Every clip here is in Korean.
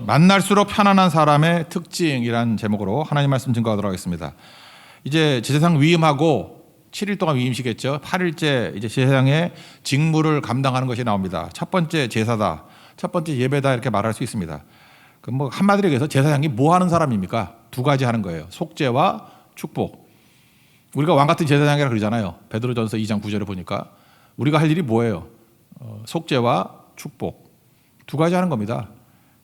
만날수록 편안한 사람의 특징이란 제목으로 하나님 말씀 증거하도록 하겠습니다. 이제 제사상 위임하고 7일 동안 위임시겠죠. 8일째 이제 제사장의 직무를 감당하는 것이 나옵니다. 첫 번째 제사다, 첫 번째 예배다 이렇게 말할 수 있습니다. 그 뭐 한마디로 얘기해서 제사장이 뭐 하는 사람입니까? 두 가지 하는 거예요. 속죄와 축복. 우리가 왕 같은 제사장이라 그러잖아요. 베드로전서 2장 9절에 보니까 우리가 할 일이 뭐예요? 속죄와 축복 두 가지 하는 겁니다.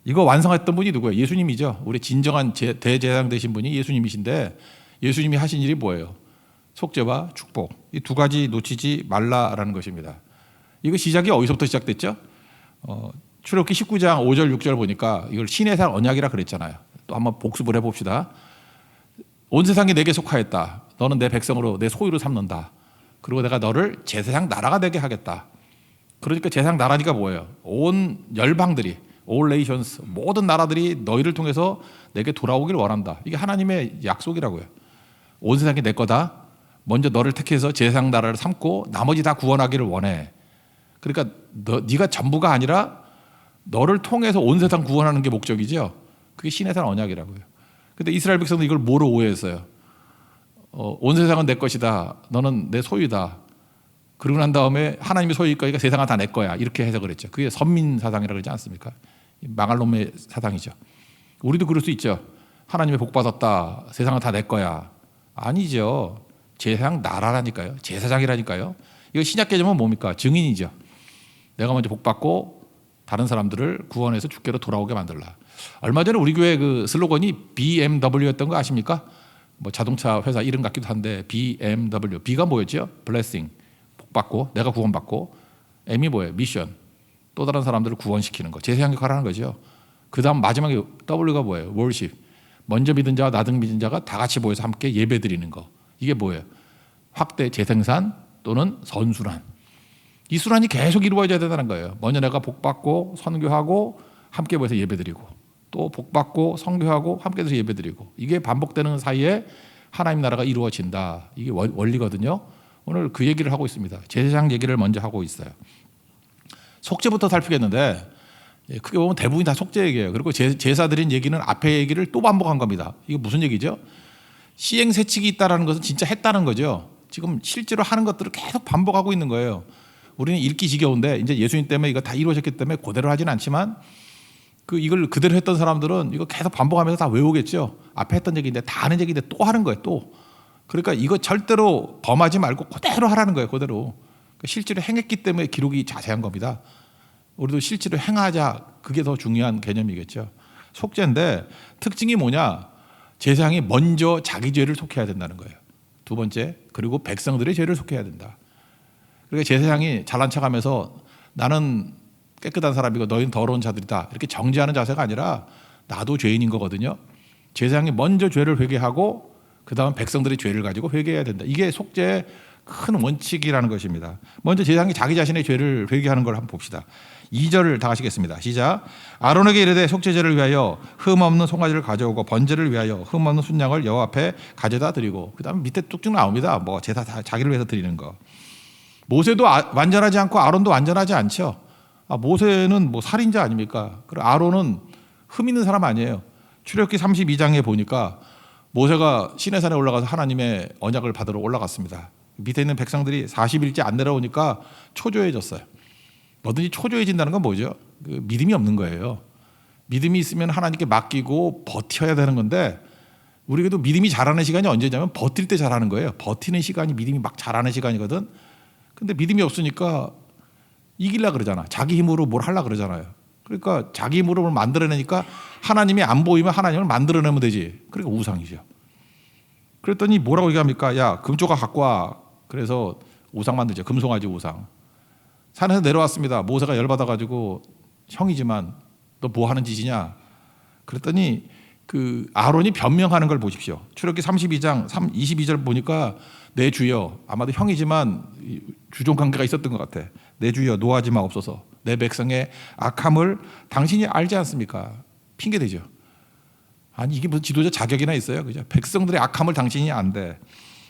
이거 완성했던 분이 누구예요? 예수님이죠. 우리 진정한 대제사장 되신 분이 예수님이신데 예수님이 하신 일이 뭐예요? 속죄와 축복. 이 두 가지 놓치지 말라라는 것입니다. 이거 시작이 어디서부터 시작됐죠? 출애굽기 19장 5절 6절 보니까 이걸 시내산 언약이라 그랬잖아요. 또 한번 복습을 해봅시다. 온 세상이 내게 속하였다. 너는 내 백성으로 내 소유로 삼는다. 그리고 내가 너를 제사장 나라가 되게 하겠다. 그러니까 제사장 나라니까 뭐예요? 온 열방들이, all nations, 모든 나라들이 너희를 통해서 내게 돌아오기를 원한다. 이게 하나님의 약속이라고요. 온 세상이 내 거다. 먼저 너를 택해서 제사장 나라를 삼고 나머지 다 구원하기를 원해. 그러니까 네가 전부가 아니라 너를 통해서 온 세상 구원하는 게 목적이죠. 그게 시내산 언약이라고요. 근데 이스라엘 백성도 이걸 뭐로 오해했어요? 온 세상은 내 것이다. 너는 내 소유다. 그러고 난 다음에 하나님이 소유일 거니까 세상은 다 내 거야. 이렇게 해석을 했죠. 그게 선민 사상이라고 그러지 않습니까? 망할 놈의 사상이죠. 우리도 그럴 수 있죠. 하나님의 복 받았다. 세상은 다 내 거야. 아니죠. 제사장 나라라니까요. 제사장이라니까요. 이거 신약 개념은 뭡니까? 증인이죠. 내가 먼저 복 받고 다른 사람들을 구원해서 주께로 돌아오게 만들라. 얼마 전에 우리 교회 그 슬로건이 BMW였던 거 아십니까? 뭐 자동차 회사 이름 같기도 한데 BMW. B가 뭐였죠? 블레싱. 복 받고 내가 구원받고. M이 뭐예요? 미션. 또 다른 사람들을 구원시키는 거. 제사장 역할을 하는 거죠. 그다음 마지막에 W가 뭐예요? 월십. 먼저 믿은 자와 나중 믿은 자가 다 같이 모여서 함께 예배드리는 거. 이게 뭐예요? 확대 재생산 또는 선순환. 이 순환이 계속 이루어져야 된다는 거예요. 먼저 내가 복받고 선교하고 함께 모여서 예배드리고 또 복받고 선교하고 함께 해서 예배드리고 이게 반복되는 사이에 하나님 나라가 이루어진다. 이게 원리거든요. 오늘 그 얘기를 하고 있습니다. 제사장 얘기를 먼저 하고 있어요. 속죄부터 살피겠는데 크게 보면 대부분이 다 속죄 얘기예요. 그리고 제사 드린 얘기는 앞에 얘기를 또 반복한 겁니다. 이게 무슨 얘기죠? 시행세칙이 있다는 것은 진짜 했다는 거죠. 지금 실제로 하는 것들을 계속 반복하고 있는 거예요. 우리는 읽기 지겨운데 이제 예수님 때문에 이거 다 이루어졌기 때문에 그대로 하지는 않지만 이걸 그대로 했던 사람들은 이거 계속 반복하면서 다 외우겠죠. 앞에 했던 얘기인데 다 아는 얘기인데 또 하는 거예요. 또. 그러니까 이거 절대로 범하지 말고 그대로 하라는 거예요. 그대로. 그러니까 실제로 행했기 때문에 기록이 자세한 겁니다. 우리도 실제로 행하자. 그게 더 중요한 개념이겠죠. 속죄인데 특징이 뭐냐? 제사장이 먼저 자기 죄를 속해야 된다는 거예요. 두 번째, 그리고 백성들의 죄를 속해야 된다. 그러니까 제사장이 잘난 척하면서 나는 깨끗한 사람이고 너희는 더러운 자들이다 이렇게 정죄하는 자세가 아니라 나도 죄인인 거거든요. 제사장이 먼저 죄를 회개하고 그 다음 백성들의 죄를 가지고 회개해야 된다. 이게 속죄의 큰 원칙이라는 것입니다. 먼저 제사장이 자기 자신의 죄를 회개하는 걸 한번 봅시다. 2절을 다 하시겠습니다. 시작. 아론에게 이르되 속죄제를 위하여 흠 없는 송아지를 가져오고 번제를 위하여 흠 없는 순양을 여호와 앞에 가져다 드리고 그 다음에 밑에 뚝뚝 나옵니다. 뭐 제사 다 자기를 위해서 드리는 거. 모세도 완전하지 않고 아론도 완전하지 않죠. 모세는 뭐 살인자 아닙니까? 그리고 아론은 흠 있는 사람 아니에요. 출애굽기 32장에 보니까 모세가 시내산에 올라가서 하나님의 언약을 받으러 올라갔습니다. 밑에 있는 백성들이 40일째 안 내려오니까 초조해졌어요. 뭐든지 초조해진다는 건 뭐죠? 믿음이 없는 거예요. 믿음이 있으면 하나님께 맡기고 버텨야 되는 건데 우리도 믿음이 자라는 시간이 언제냐면 버틸 때 자라는 거예요. 버티는 시간이 믿음이 막 자라는 시간이거든. 근데 믿음이 없으니까 이기려고 그러잖아. 자기 힘으로 뭘 하려고 그러잖아요. 그러니까 자기 힘으로 뭘 만들어내니까 하나님이 안 보이면 하나님을 만들어내면 되지. 그러니까 우상이죠. 그랬더니 뭐라고 얘기합니까? 야, 금조각 갖고 와. 그래서 우상 만들죠. 금송아지 우상. 산에서 내려왔습니다. 모세가 열받아가지고 형이지만 너 뭐 하는 짓이냐? 그랬더니 아론이 변명하는 걸 보십시오. 출애굽기 32장 22절 보니까 내 주여, 아마도 형이지만 주종 관계가 있었던 것 같아. 내 주여 노하지 마옵소서. 내 백성의 악함을 당신이 알지 않습니까? 핑계대죠. 아니 이게 무슨 지도자 자격이나 있어요? 그죠? 백성들의 악함을 당신이 안돼.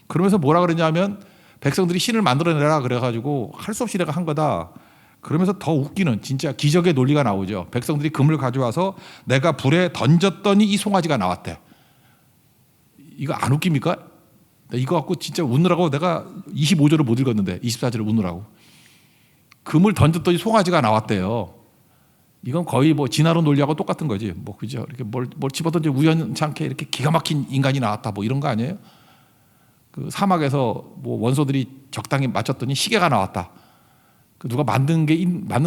그러면서 뭐라 그러냐면 백성들이 신을 만들어내라 그래가지고 할 수 없이 내가 한 거다. 그러면서 더 웃기는 진짜 기적의 논리가 나오죠. 백성들이 금을 가져와서 내가 불에 던졌더니 이 송아지가 나왔대. 이거 안 웃깁니까? 이거 갖고 진짜 웃느라고 내가 25절을 못 읽었는데 24절을 웃느라고. 금을 던졌더니 송아지가 나왔대요. 이건 거의 뭐 진화론 논리하고 똑같은 거지. 뭐 그죠? 이렇게 뭘 집어던지 우연찮게 이렇게 기가 막힌 인간이 나왔다. 뭐 이런 거 아니에요? 그 사막에서 뭐 원소들이 적당히 맞췄더니 시계가 나왔다. 그 누가 만든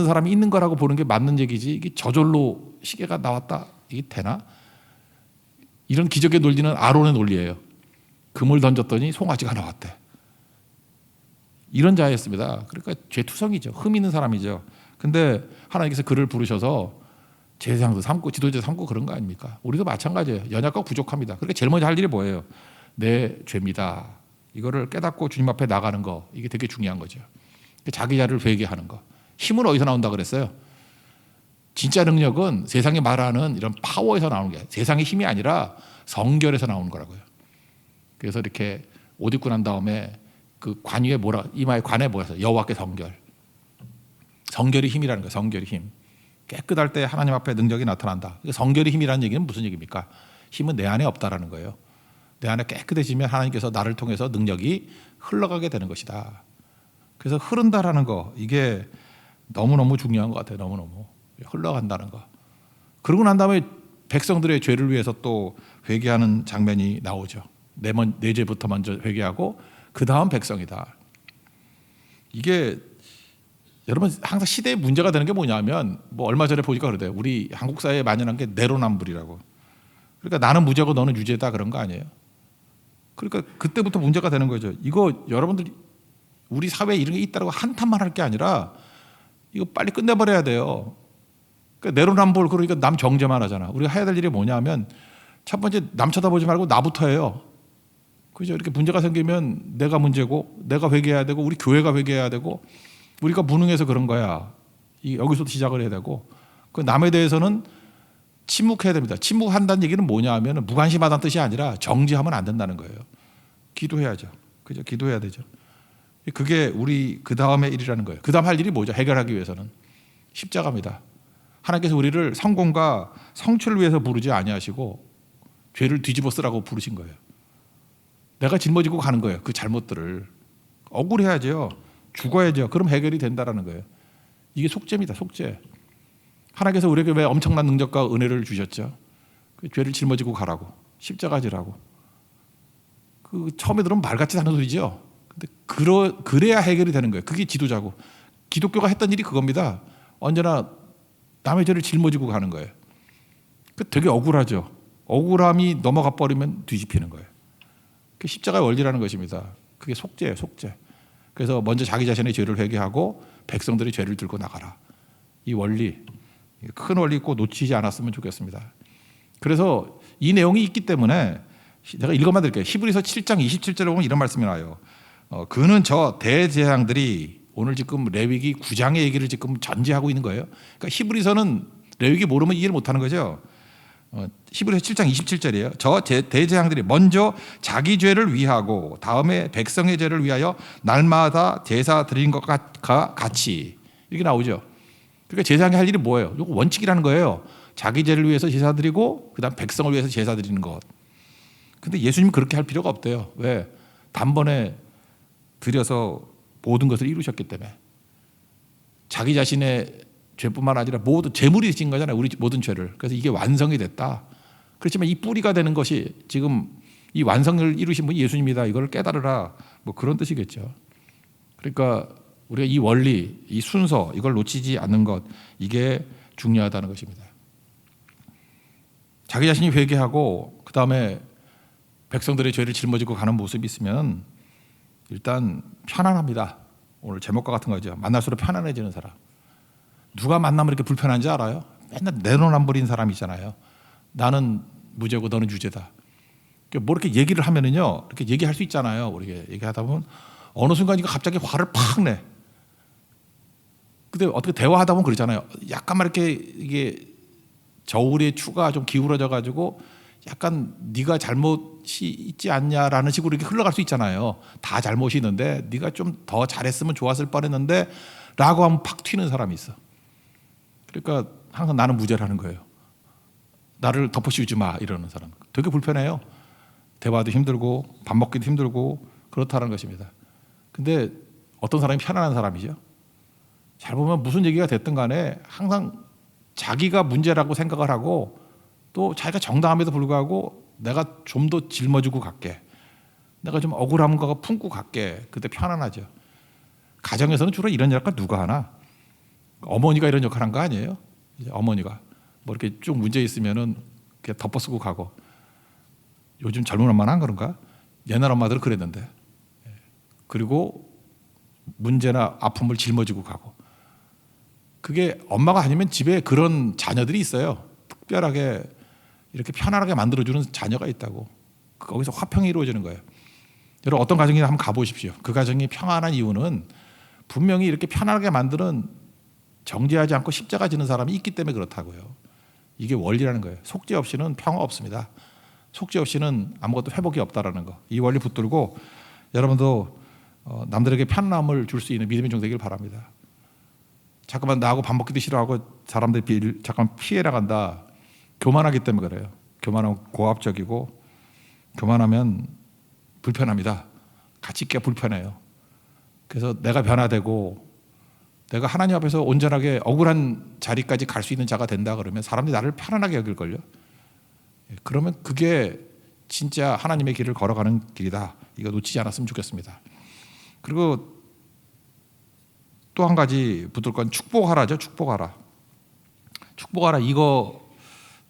사람이 있는 거라고 보는 게 맞는 얘기지. 이게 저절로 시계가 나왔다. 이게 되나? 이런 기적의 논리는 아론의 논리예요. 금을 던졌더니 송아지가 나왔대. 이런 자였습니다. 그러니까 죄투성이죠. 흠 있는 사람이죠. 근데 하나님께서 그를 부르셔서 제사장도 삼고 지도자 삼고 그런 거 아닙니까? 우리도 마찬가지예요. 연약하고 부족합니다. 그러니까 제일 먼저 할 일이 뭐예요? 내 죄입니다. 이거를 깨닫고 주님 앞에 나가는 거, 이게 되게 중요한 거죠. 자기 자를 회개하는 거. 힘은 어디서 나온다 그랬어요? 진짜 능력은 세상이 말하는 이런 파워에서 나오는 게 세상의 힘이 아니라 성결에서 나오는 거라고요. 그래서 이렇게 옷 입고 난 다음에 그 관 위에 이마에 관에 뭐였어요? 여호와께 성결. 성결이 힘이라는 거예요. 성결이 힘. 깨끗할 때 하나님 앞에 능력이 나타난다. 성결이 힘이라는 얘기는 무슨 얘기입니까? 힘은 내 안에 없다라는 거예요. 내 안에 깨끗해지면 하나님께서 나를 통해서 능력이 흘러가게 되는 것이다. 그래서 흐른다라는 거, 이게 너무너무 중요한 것 같아요. 너무너무 흘러간다는 거. 그러고 난 다음에 백성들의 죄를 위해서 또 회개하는 장면이 나오죠. 내 죄부터 먼저 회개하고 그 다음 백성이다. 이게 여러분 항상 시대의 문제가 되는 게 뭐냐면, 뭐 얼마 전에 보니까 그러대요. 우리 한국 사회에 만연한 게 내로남불이라고. 그러니까 나는 무죄고 너는 유죄다 그런 거 아니에요. 그러니까 그때부터 문제가 되는 거죠. 이거 여러분들이 우리 사회에 이런 게 있다고 한탄만 할 게 아니라 이거 빨리 끝내버려야 돼요. 그러니까 내로남불, 그러니까 남 정죄만 하잖아. 우리가 해야 될 일이 뭐냐면 첫 번째 남 쳐다보지 말고 나부터 해요. 그죠? 이렇게 문제가 생기면 내가 문제고 내가 회개해야 되고 우리 교회가 회개해야 되고 우리가 무능해서 그런 거야. 여기서도 시작을 해야 되고, 그 남에 대해서는 침묵해야 됩니다. 침묵한다는 얘기는 뭐냐 하면 무관심하다는 뜻이 아니라 정지하면 안 된다는 거예요. 기도해야죠. 그죠? 기도해야 되죠. 그게 우리 그 다음의 일이라는 거예요. 그 다음 할 일이 뭐죠? 해결하기 위해서는 십자가입니다. 하나님께서 우리를 성공과 성취를 위해서 부르지 아니하시고 죄를 뒤집어 쓰라고 부르신 거예요. 내가 짊어지고 가는 거예요. 그 잘못들을. 억울해야죠. 죽어야죠. 그럼 해결이 된다라는 거예요. 이게 속죄입니다. 속죄. 하나님께서 우리에게 왜 엄청난 능력과 은혜를 주셨죠? 그 죄를 짊어지고 가라고, 십자가 지라고. 그 처음에 들으면 말같지 않은 소리죠. 근데 그래야 해결이 되는 거예요. 그게 지도자고. 기독교가 했던 일이 그겁니다. 언제나 남의 죄를 짊어지고 가는 거예요. 그 되게 억울하죠. 억울함이 넘어가 버리면 뒤집히는 거예요. 그게 십자가의 원리라는 것입니다. 그게 속죄예요. 속죄. 그래서 먼저 자기 자신의 죄를 회개하고 백성들의 죄를 들고 나가라. 이 원리, 큰 원리 꼭 놓치지 않았으면 좋겠습니다. 그래서 이 내용이 있기 때문에 제가 읽어만 드릴게요. 히브리서 7장 27절에 보면 이런 말씀이 나와요. 그는 저 대제사장들이, 오늘 지금 레위기 9장의 얘기를 지금 전제하고 있는 거예요. 그러니까 히브리서는 레위기 모르면 이해를 못하는 거죠. 히브리서 7장 27절이에요. 저 대제사장들이 먼저 자기 죄를 위하고 다음에 백성의 죄를 위하여 날마다 제사 드린 것과 같이, 이렇게 나오죠. 그러니까 제사장이 할 일이 뭐예요? 이거 원칙이라는 거예요. 자기 죄를 위해서 제사 드리고 그다음 백성을 위해서 제사 드리는 것. 근데 예수님은 그렇게 할 필요가 없대요. 왜? 단번에 드려서 모든 것을 이루셨기 때문에. 자기 자신의 죄뿐만 아니라 모든 재물이 진 거잖아요. 우리 모든 죄를. 그래서 이게 완성이 됐다. 그렇지만 이 뿌리가 되는 것이 지금 이 완성을 이루신 분이 예수님이다. 이걸 깨달으라. 뭐 그런 뜻이겠죠. 그러니까 우리가 이 원리, 이 순서, 이걸 놓치지 않는 것, 이게 중요하다는 것입니다. 자기 자신이 회개하고 그 다음에 백성들의 죄를 짊어지고 가는 모습이 있으면 일단 편안합니다. 오늘 제목과 같은 거죠. 만날수록 편안해지는 사람. 누가 만나면 이렇게 불편한지 알아요? 맨날 내로남불인 사람이 있잖아요. 나는 무죄고 너는 유죄다. 뭐 이렇게 얘기를 하면은요, 이렇게 얘기할 수 있잖아요. 우리 얘기하다 보면 어느 순간 이거 갑자기 화를 팍 내. 근데 어떻게 대화하다 보면 그러잖아요. 약간만 이렇게 이게 저울의 추가 좀 기울어져 가지고 약간 네가 잘못이 있지 않냐라는 식으로 이렇게 흘러갈 수 있잖아요. 다 잘못이 있는데 네가 좀 더 잘했으면 좋았을 뻔했는데 라고 하면 팍 튀는 사람이 있어. 그러니까 항상 나는 무죄라는 거예요. 나를 덮어씌우지 마 이러는 사람. 되게 불편해요. 대화도 힘들고 밥 먹기도 힘들고 그렇다는 것입니다. 근데 어떤 사람이 편안한 사람이죠. 잘 보면 무슨 얘기가 됐든 간에 항상 자기가 문제라고 생각을 하고 또 자기가 정당함에도 불구하고 내가 좀 더 짊어지고 갈게. 내가 좀 억울한 거가 품고 갈게. 그때 편안하죠. 가정에서는 주로 이런 역할 누가 하나? 어머니가 이런 역할 한 거 아니에요? 이제 어머니가 뭐 이렇게 쭉 문제 있으면은 그냥 덮어쓰고 가고. 요즘 젊은 엄마는 안 그런가? 옛날 엄마들은 그랬는데. 그리고 문제나 아픔을 짊어지고 가고. 그게 엄마가 아니면 집에 그런 자녀들이 있어요. 특별하게 이렇게 편안하게 만들어주는 자녀가 있다고. 거기서 화평이 이루어지는 거예요. 여러분 어떤 가정이나 한번 가보십시오. 그 가정이 평안한 이유는 분명히 이렇게 편안하게 만드는 정죄하지 않고 십자가 지는 사람이 있기 때문에 그렇다고요. 이게 원리라는 거예요. 속죄 없이는 평화 없습니다. 속죄 없이는 아무것도 회복이 없다라는 거. 이 원리 붙들고 여러분도 남들에게 편안함을 줄 수 있는 믿음의 종 되길 바랍니다. 잠깐만 나하고 밥 먹기도 싫어하고 사람들이 잠깐 피해 나간다. 교만하기 때문에 그래요. 교만하면 고압적이고 교만하면 불편합니다. 같이 있기가 불편해요. 그래서 내가 변화되고 내가 하나님 앞에서 온전하게 억울한 자리까지 갈 수 있는 자가 된다 그러면 사람들이 나를 편안하게 여길걸요. 그러면 그게 진짜 하나님의 길을 걸어가는 길이다. 이거 놓치지 않았으면 좋겠습니다. 그리고 또 한 가지 붙들 건 축복하라죠. 축복하라. 축복하라. 이거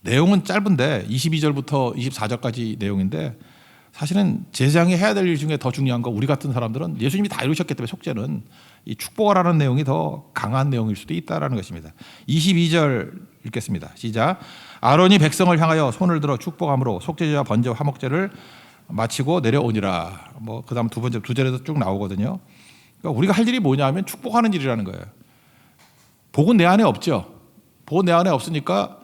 내용은 짧은데 22절부터 24절까지 내용인데 사실은 제사장이 해야 될 일 중에 더 중요한 거 우리 같은 사람들은 예수님이 다 이루셨기 때문에 속죄는 이 축복하라는 내용이 더 강한 내용일 수도 있다라는 것입니다. 22절 읽겠습니다. 시작. 아론이 백성을 향하여 손을 들어 축복함으로 속죄제와 번제와 화목제를 마치고 내려오니라. 뭐 그다음 두 절에도 쭉 나오거든요. 그러니까 우리가 할 일이 뭐냐면 축복하는 일이라는 거예요. 복은 내 안에 없죠. 복은 내 안에 없으니까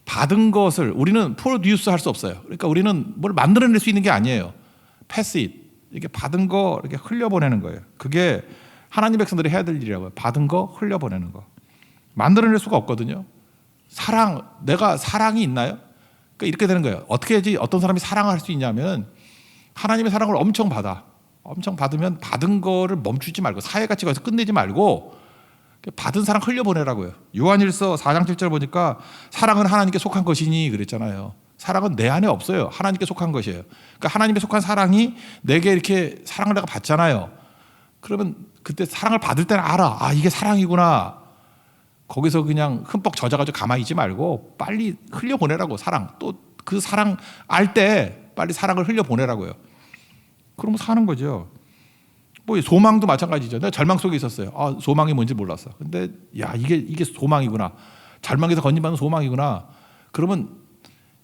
받은 것을 우리는 프로듀스 할 수 없어요. 그러니까 우리는 뭘 만들어낼 수 있는 게 아니에요. 패스 잇. 이렇게 받은 거 이렇게 흘려보내는 거예요. 그게 하나님 백성들이 해야 될 일이라고요. 받은 거 흘려보내는 거. 만들어낼 수가 없거든요. 사랑, 내가 사랑이 있나요? 그러니까 이렇게 되는 거예요. 어떻게 해야지 어떤 사람이 사랑을 할 수 있냐면 하나님의 사랑을 엄청 받아. 엄청 받으면 받은 거를 멈추지 말고 사회같이 가서 끝내지 말고 받은 사랑 흘려보내라고요. 요한일서 4장 7절 보니까 사랑은 하나님께 속한 것이니 그랬잖아요. 사랑은 내 안에 없어요. 하나님께 속한 것이에요. 그러니까 하나님께 속한 사랑이 내게 이렇게 사랑을 내가 받잖아요. 그러면 그때 사랑을 받을 때는 알아. 아, 이게 사랑이구나. 거기서 그냥 흠뻑 젖어가지고 가만히 있지 말고 빨리 흘려보내라고. 사랑. 또 그 사랑 알 때 빨리 사랑을 흘려보내라고요. 그러면 사는 거죠. 뭐 소망도 마찬가지죠. 내가 절망 속에 있었어요. 아, 소망이 뭔지 몰랐어. 근데 야, 이게 소망이구나. 절망에서 건진받는 소망이구나. 그러면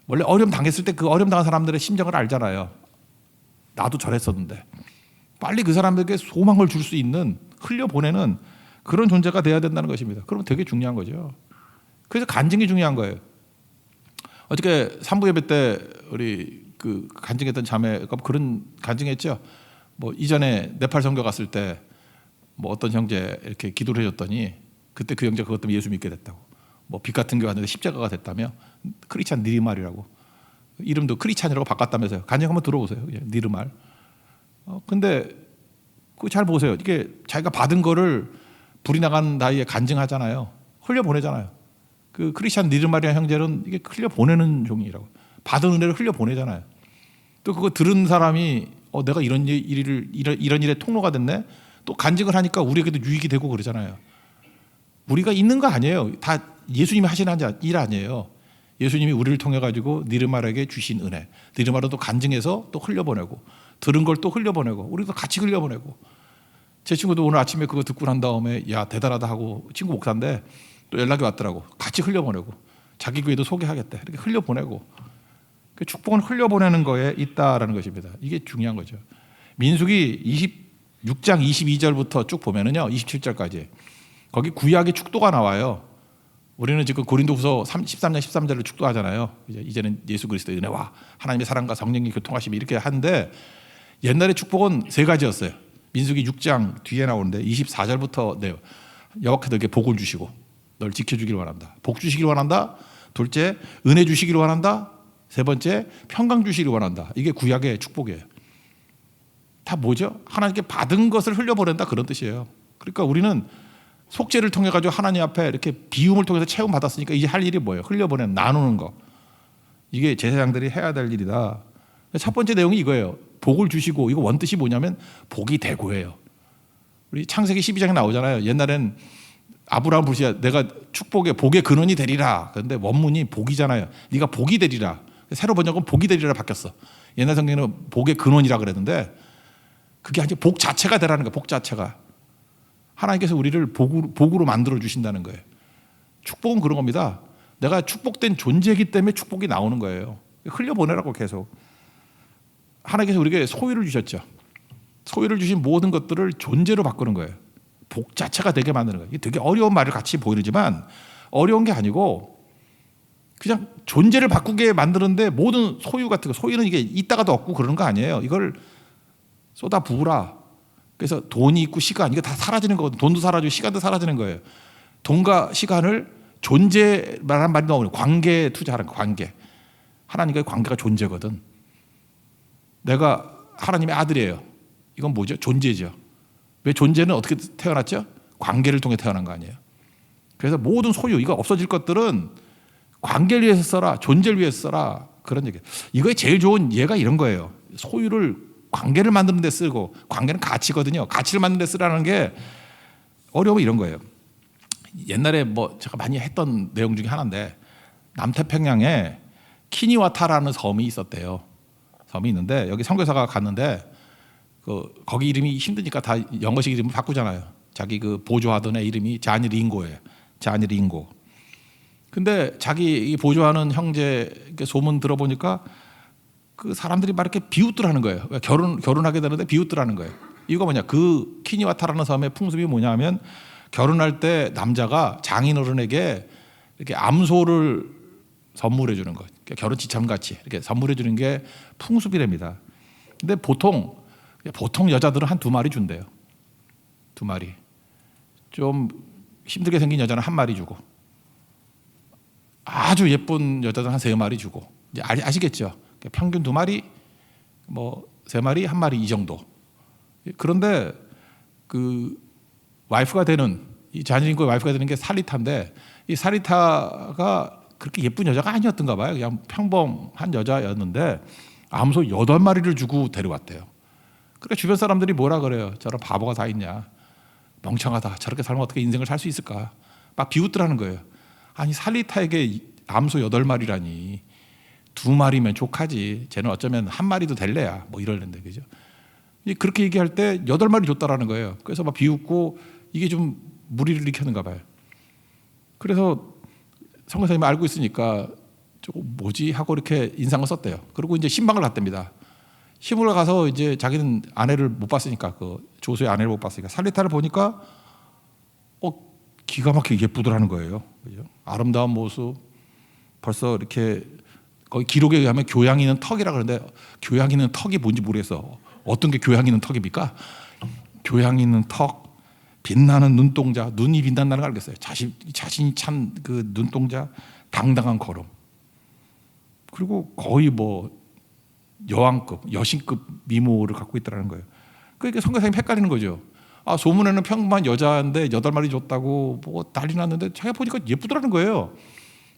원래 어려움 당했을 때 그 어려움 당한 사람들의 심정을 알잖아요. 나도 저랬었는데. 빨리 그 사람들에게 소망을 줄 수 있는 흘려보내는 그런 존재가 돼야 된다는 것입니다. 그러면 되게 중요한 거죠. 그래서 간증이 중요한 거예요. 어저께 3부 예배 때 우리 그 간증했던 자매가 그런 간증했죠. 뭐 이전에 네팔 선교 갔을 때 뭐 어떤 형제 이렇게 기도를 해줬더니 그때 그 형제 그것 때문에 예수 믿게 됐다고. 뭐 빛 같은 교회 갔는데 십자가가 됐다며. 크리스찬 니르말이라고. 이름도 크리스찬이라고 바꿨다면서요. 간증 한번 들어보세요. 니르말. 근데 그 잘 보세요. 이게 자기가 받은 거를 불이 나간 나이에 간증하잖아요. 흘려보내잖아요. 그 크리스찬 니르말이라는 형제는 이게 흘려보내는 종이라고. 받은 은혜를 흘려보내잖아요. 또 그거 들은 사람이 내가 이런 일에 통로가 됐네. 또 간증을 하니까 우리에게도 유익이 되고 그러잖아요. 우리가 있는 거 아니에요. 다 예수님이 하시는 일 아니에요. 예수님이 우리를 통해 가지고 니르말에게 주신 은혜. 니르말은 또 간증해서 또 흘려보내고 들은 걸 또 흘려보내고 우리도 같이 흘려보내고. 제 친구도 오늘 아침에 그거 듣고 난 다음에 야 대단하다 하고 친구 목사인데 또 연락이 왔더라고. 같이 흘려보내고 자기 교회도 소개하겠대. 이렇게 흘려보내고. 그 축복은 흘려보내는 거에 있다라는 것입니다. 이게 중요한 거죠. 민수기 26장 22절부터 쭉 보면은요, 27절까지 거기 구약의 축도가 나와요. 우리는 지금 고린도후서 13장 13절을 축도하잖아요. 이제는 예수 그리스도의 은혜와 하나님의 사랑과 성령의 교통하심이 이렇게 하는데 옛날에 축복은 세 가지였어요. 민수기 6장 뒤에 나오는데 24절부터 네, 여호와께서 너에게 복을 주시고 널 지켜주기를 원한다. 복 주시기를 원한다. 둘째, 은혜 주시기를 원한다. 세 번째, 평강 주시기를 원한다. 이게 구약의 축복이에요. 다 뭐죠? 하나님께 받은 것을 흘려보낸다 그런 뜻이에요. 그러니까 우리는 속죄를 통해 가지고 하나님 앞에 이렇게 비움을 통해서 채움 받았으니까 이제 할 일이 뭐예요? 흘려보내는, 나누는 거. 이게 제사장들이 해야 될 일이다. 첫 번째 내용이 이거예요. 복을 주시고, 이거 원뜻이 뭐냐면 복이 되고예요. 우리 창세기 12장에 나오잖아요. 옛날엔 아브라함 부르시야 내가 축복의 복의 근원이 되리라. 그런데 원문이 복이잖아요. 네가 복이 되리라. 새로 번역은 복이 되리라 바뀌었어. 옛날 성경에는 복의 근원이라 그랬는데 그게 아니라 복 자체가 되라는 거예요. 복 자체가. 하나님께서 우리를 복으로 만들어 주신다는 거예요. 축복은 그런 겁니다. 내가 축복된 존재이기 때문에 축복이 나오는 거예요. 흘려보내라고 계속. 하나님께서 우리에게 소유를 주셨죠. 소유를 주신 모든 것들을 존재로 바꾸는 거예요. 복 자체가 되게 만드는 거예요. 이게 되게 어려운 말을 같이 보이지만 어려운 게 아니고 그냥 존재를 바꾸게 만드는데 모든 소유 같은 거, 소유는 이게 있다가도 없고 그러는 거 아니에요. 이걸 쏟아 부으라. 그래서 돈이 있고 시간, 이게 다 사라지는 거거든요. 돈도 사라지고 시간도 사라지는 거예요. 돈과 시간을 존재라는 말이 나오는 관계에 투자하는 거, 관계. 하나님과의 관계가 존재거든. 내가 하나님의 아들이에요. 이건 뭐죠? 존재죠. 왜 존재는 어떻게 태어났죠? 관계를 통해 태어난 거 아니에요. 그래서 모든 소유, 이거 없어질 것들은 관계를 위해서 써라, 존재를 위해서 써라, 그런 얘기예요. 이거에 제일 좋은 예가 이런 거예요. 소유를 관계를 만드는 데 쓰고, 관계는 가치거든요. 가치를 만드는 데 쓰라는 게 어려움은 이런 거예요. 옛날에 뭐 제가 많이 했던 내용 중에 하나인데 남태평양에 키니와타라는 섬이 있었대요. 섬이 있는데 여기 선교사가 갔는데 거기 이름이 힘드니까 다 영어식 이름을 바꾸잖아요. 자기 그 보조하던 애 이름이 자니 링고예요. 자니 링고. 근데 자기 보조하는 형제 소문 들어보니까 그 사람들이 막 이렇게 비웃더라는 거예요. 결혼하게 되는데 비웃더라는 거예요. 이유가 뭐냐? 그 키니와타라는 섬의 풍습이 뭐냐면 결혼할 때 남자가 장인어른에게 이렇게 암소를 선물해 주는 거. 결혼 지참같이 이렇게 선물해 주는 게 풍습이랍니다. 근데 보통 여자들은 한 2마리 준대요. 2마리. 좀 힘들게 생긴 여자는 1마리 주고, 아주 예쁜 여자들은 한 3마리 주고. 이제 아시겠죠? 평균 2마리, 뭐 3마리, 1마리 이 정도. 그런데 그 와이프가 되는, 이 자니린코의 와이프가 되는 게 사리타인데, 이 사리타가 그렇게 예쁜 여자가 아니었던가 봐요. 그냥 평범한 여자였는데 암소 8마리를 주고 데려왔대요. 그러니까 주변 사람들이 뭐라 그래요? 저런 바보가 다 있냐, 멍청하다, 저렇게 살면 어떻게 인생을 살 수 있을까, 막 비웃더라는 거예요. 아니 사리타에게 암소 8마리라니 2마리면 족하지, 쟤는 어쩌면 1마리도 될래야, 뭐 이러는데, 그죠? 그렇게 얘기할 때 8마리 줬다라는 거예요. 그래서 막 비웃고 이게 좀 무리를 일으켰는가 봐요. 그래서 선교사님이 알고 있으니까 조금 뭐지 하고 이렇게 인상을 썼대요. 그리고 이제 신방을 갔답니다. 시골에 가서 이제 자기는 아내를 못 봤으니까, 그 조수의 아내를 못 봤으니까 살리타를 보니까 기가 막히게 예쁘더라는 거예요. 그죠? 아름다운 모습. 벌써 이렇게 거기 기록에 의하면 교양 있는 턱이라 그러는데, 교양 있는 턱이 뭔지 모르겠어. 어떤 게 교양 있는 턱입니까? 교양 있는 턱, 빛나는 눈동자, 눈이 빛난다는 걸 알겠어요. 자신이 찬 그 눈동자, 당당한 걸음. 그리고 거의 뭐 여왕급, 여신급 미모를 갖고 있다는 거예요. 그러니까 선교사님이 헷갈리는 거죠. 아, 소문에는 평범한 여자인데 8마리 줬다고 뭐 난리 났는데 자기가 보니까 예쁘더라는 거예요.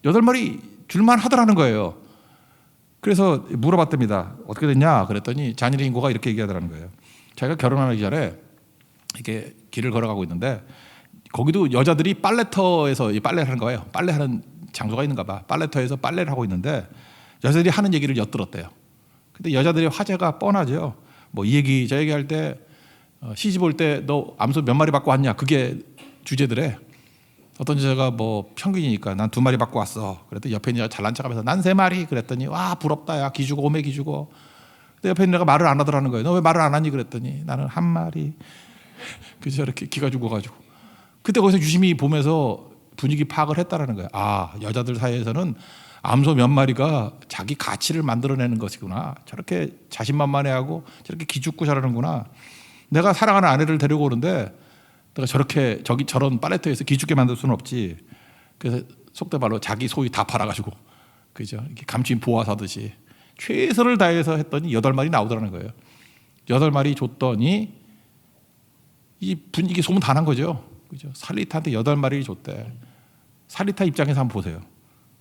8마리 줄만 하더라는 거예요. 그래서 물어봤답니다. 어떻게 됐냐? 그랬더니 자니린고가 이렇게 얘기하더라는 거예요. 자기가 결혼하기 전에 이렇게 길을 걸어가고 있는데 거기도 여자들이 빨래터에서 빨래를 하는 거예요. 빨래하는 장소가 있는가 봐. 빨래터에서 빨래를 하고 있는데 여자들이 하는 얘기를 엿들었대요. 근데 여자들의 화제가 뻔하죠. 뭐 이 얘기 저 얘기할 때 시집 올 때 너 암소 몇 마리 받고 왔냐, 그게 주제들에 어떤 여자가 뭐 평균이니까 난 2마리 받고 왔어. 그랬더니 옆에 있는 여자 잘난 척하면서 난 3마리. 그랬더니 와 부럽다, 야 기주고 오메 기주고. 근데 옆에 있는 애가 말을 안 하더라는 거예요. 너 왜 말을 안 하니? 그랬더니 나는 1마리. 그래서 저렇게 기가 죽어가지고. 그때 거기서 유심히 보면서 분위기 파악을 했다라는 거예요. 아, 여자들 사이에서는 암소 몇 마리가 자기 가치를 만들어내는 것이구나. 저렇게 자신만만해하고 저렇게 기죽고 저러는구나. 내가 사랑하는 아내를 데리고 오는데 내가 저런 팔레트에서 기죽게 만들 수는 없지. 그래서 속된 말로 자기 소유 다 팔아가지고, 그죠? 이렇게 감추인 보아 사듯이 최선을 다해서 했더니 8마리 나오더라는 거예요. 8마리 줬더니 이 분위기 소문 다 난 거죠. 그죠? 살리타한테 8마리를 줬대. 살리타 입장에서 한번 보세요.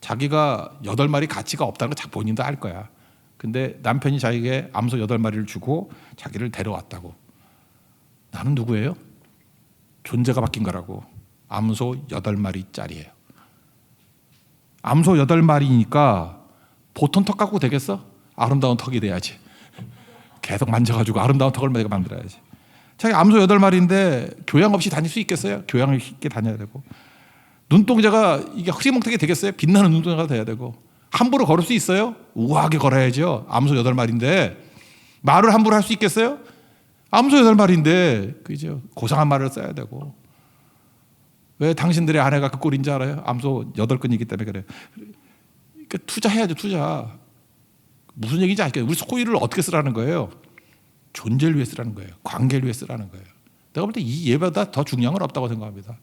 자기가 8마리 가치가 없다는 거 본인도 알 거야. 근데 남편이 자기에게 암소 8마리를 주고 자기를 데려왔다고. 나는 누구예요? 존재가 바뀐 거라고. 암소 8마리짜리예요. 암소 8마리니까 보통 턱 갖고 되겠어? 아름다운 턱이 돼야지. 계속 만져가지고 아름다운 턱을 내가 만들어야지. 자기 암소 8마리인데 교양 없이 다닐 수 있겠어요? 교양을 있게 다녀야 되고. 눈동자가 이게 흐리멍텅이 되겠어요? 빛나는 눈동자가 돼야 되고. 함부로 걸을 수 있어요? 우아하게 걸어야죠. 암소 8마리인데. 말을 함부로 할 수 있겠어요? 암소 8마리인데, 그죠? 고상한 말을 써야 되고. 왜 당신들의 아내가 그 꼴인지 알아요? 암소 8끈이기 때문에 그래요. 그러니까 투자해야죠, 투자. 무슨 얘기인지 알겠어요. 우리 소유를 어떻게 쓰라는 거예요? 존재를 위해 쓰라는 거예요. 관계를 위해 쓰라는 거예요. 내가 볼 때 이 예보다 더 중요한 건 없다고 생각합니다.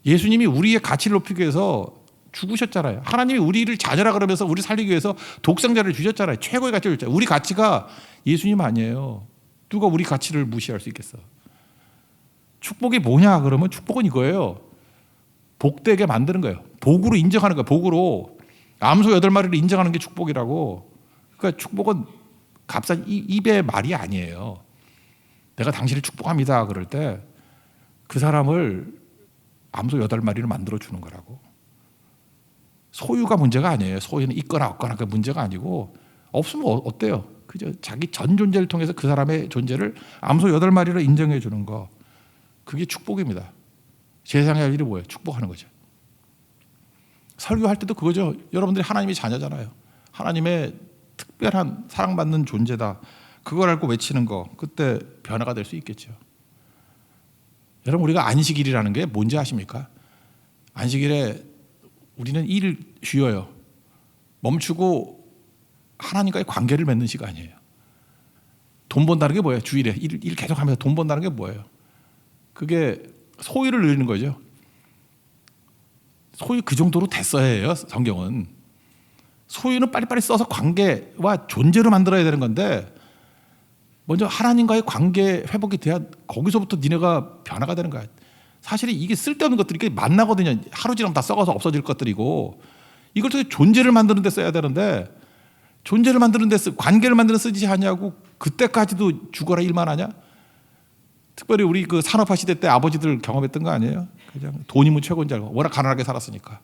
예수님이 우리의 가치를 높이기 위해서 죽으셨잖아요. 하나님이 우리를 자녀라 그러면서 우리 살리기 위해서 독생자를 주셨잖아요. 최고의 가치를 주셨잖아요. 우리 가치가 예수님 아니에요. 누가 우리 가치를 무시할 수 있겠어? 축복이 뭐냐 그러면 축복은 이거예요. 복되게 만드는 거예요. 복으로 인정하는 거예요. 복으로. 암소 8마리를 인정하는 게 축복이라고. 그러니까 축복은 값싼 입의 말이 아니에요. 내가 당신을 축복합니다 그럴 때 그 사람을 암소 8마리를 만들어 주는 거라고. 소유가 문제가 아니에요. 소유는 있거나 없거나 그 문제가 아니고, 없으면 어때요? 그죠? 자기 전 존재를 통해서 그 사람의 존재를 암소 8마리로 인정해 주는 거, 그게 축복입니다. 세상에 할 일이 뭐예요? 축복하는 거죠. 설교할 때도 그거죠. 여러분들이 하나님의 자녀잖아요. 하나님의 특별한 사랑받는 존재다. 그걸 알고 외치는 거, 그때 변화가 될 수 있겠죠. 여러분, 우리가 안식일이라는 게 뭔지 아십니까? 안식일에 우리는 일을 쉬어요. 멈추고 하나님과의 관계를 맺는 시간이에요. 돈 번다는 게 뭐예요? 주일에 일 계속하면서 돈 번다는 게 뭐예요? 그게 소유를 누리는 거죠. 소유 그 정도로 됐어야 해요. 성경은 소유는 빨리빨리 써서 관계와 존재로 만들어야 되는 건데, 먼저 하나님과의 관계 회복이 돼야 거기서부터 니네가 변화가 되는 거야. 사실은 이게 쓸데없는 것들이 만나거든요. 하루 지나면 다 썩어서 없어질 것들이고, 이걸 통해 존재를 만드는 데 써야 되는데, 존재를 만드는 데 관계를 만드는 데 쓰지 않냐고. 그때까지도 죽어라 일만 하냐? 특별히 우리 그 산업화 시대 때 아버지들 경험했던 거 아니에요? 그냥 돈이면 최고인 줄 알고, 워낙 가난하게 살았으니까.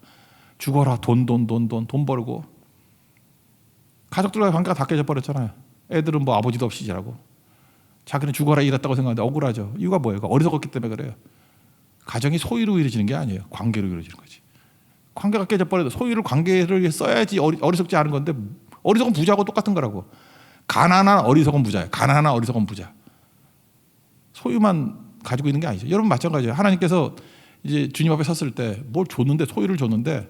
죽어라, 돈 벌고. 가족들과의 관계가 다 깨져 버렸잖아요. 애들은 뭐 아버지도 없이 지라고. 자기는 죽어라 이랬다고 생각하는데 억울하죠. 이유가 뭐예요? 어리석었기 때문에 그래요. 가정이 소유로 이루어지는 게 아니에요. 관계로 이루어지는 거지. 관계가 깨져버려도 소유를 관계를 위해 써야지 어리석지 않은 건데, 어리석은 부자하고 똑같은 거라고. 가난한 어리석은 부자예요. 가난한 어리석은 부자. 소유만 가지고 있는 게 아니죠. 여러분 마찬가지예요. 하나님께서 이제 주님 앞에 섰을 때 뭘 줬는데, 소유를 줬는데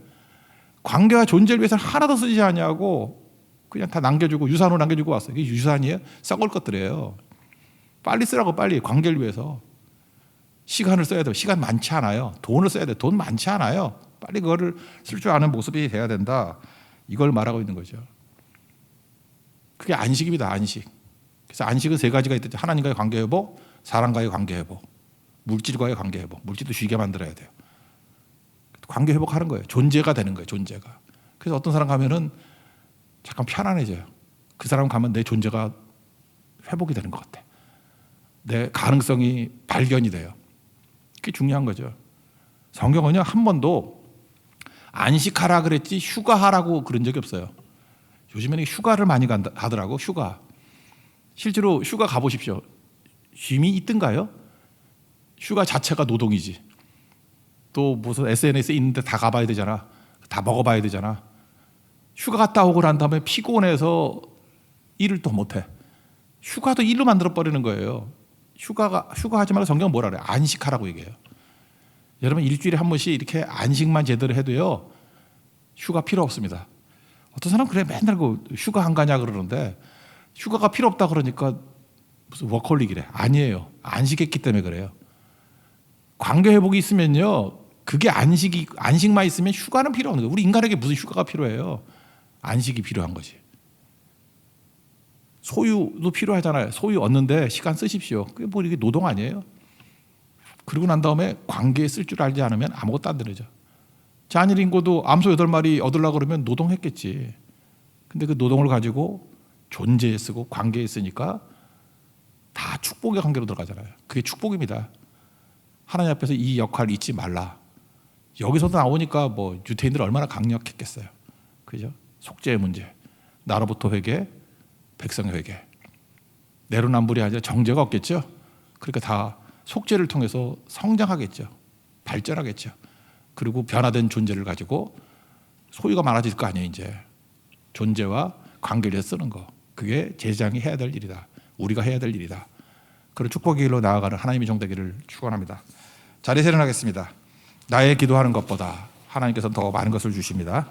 관계와 존재를 위해서는 하나도 쓰지 않냐고 그냥 다 남겨주고 유산으로 남겨주고 왔어요. 이게 유산이에요? 썩을 것들이에요. 빨리 쓰라고, 빨리. 관계를 위해서 시간을 써야 돼요. 시간 많지 않아요. 돈을 써야 돼요. 돈 많지 않아요. 빨리 그거를 쓸 줄 아는 모습이 돼야 된다. 이걸 말하고 있는 거죠. 그게 안식입니다. 안식. 그래서 안식은 3가지가 있죠. 하나님과의 관계 회복, 사람과의 관계 회복, 물질과의 관계 회복. 물질도 쉬게 만들어야 돼요. 관계 회복하는 거예요. 존재가 되는 거예요. 존재가. 그래서 어떤 사람 가면은 잠깐 편안해져요. 그 사람 가면 내 존재가 회복이 되는 것 같아. 내 가능성이 발견이 돼요. 그게 중요한 거죠. 성경은요, 한 번도 안식하라 그랬지 휴가하라고 그런 적이 없어요. 요즘에는 휴가를 많이 하더라고. 휴가. 실제로 휴가 가보십시오. 쉼이 있든가요? 휴가 자체가 노동이지. 또 무슨 SNS에 있는데 다 가봐야 되잖아. 다 먹어봐야 되잖아. 휴가 갔다 오고 난 다음에 피곤해서 일을 또 못해. 휴가도 일로 만들어버리는 거예요. 휴가하지 말고 성경은 뭐라 그래요? 안식하라고 얘기해요. 여러분, 일주일에 한 번씩 이렇게 안식만 제대로 해도요, 휴가 필요 없습니다. 어떤 사람은 그래, 맨날 그 휴가 안 가냐 그러는데, 휴가가 필요 없다 그러니까 무슨 워커홀릭이래. 아니에요. 안식했기 때문에 그래요. 관계 회복이 있으면요. 그게 안식만 있으면 휴가는 필요 없는 거예요. 우리 인간에게 무슨 휴가가 필요해요. 안식이 필요한 거지. 소유도 필요하잖아요. 소유 얻는데 시간 쓰십시오. 그게 뭐 이게 노동 아니에요? 그러고 난 다음에 관계에 쓸 줄 알지 않으면 아무것도 안 되죠. 잔일 인고도 암소 8마리 얻으려고 그러면 노동했겠지. 근데 그 노동을 가지고 존재에 쓰고 관계에 쓰니까 다 축복의 관계로 들어가잖아요. 그게 축복입니다. 하나님 앞에서 이 역할을 잊지 말라. 여기서도 나오니까 뭐 유태인들 얼마나 강력했겠어요. 그죠? 속죄의 문제, 나로부터 회개, 백성의 회개. 내로남불이 아니라 정죄가 없겠죠. 그러니까 다 속죄를 통해서 성장하겠죠. 발전하겠죠. 그리고 변화된 존재를 가지고 소유가 많아질 거 아니에요. 이제 존재와 관계를 쓰는 거. 그게 제사장이 해야 될 일이다. 우리가 해야 될 일이다. 그런 축복의 길로 나아가는 하나님의 종되기를 축원합니다. 자리에 세련하겠습니다. 나의 기도하는 것보다 하나님께서 더 많은 것을 주십니다.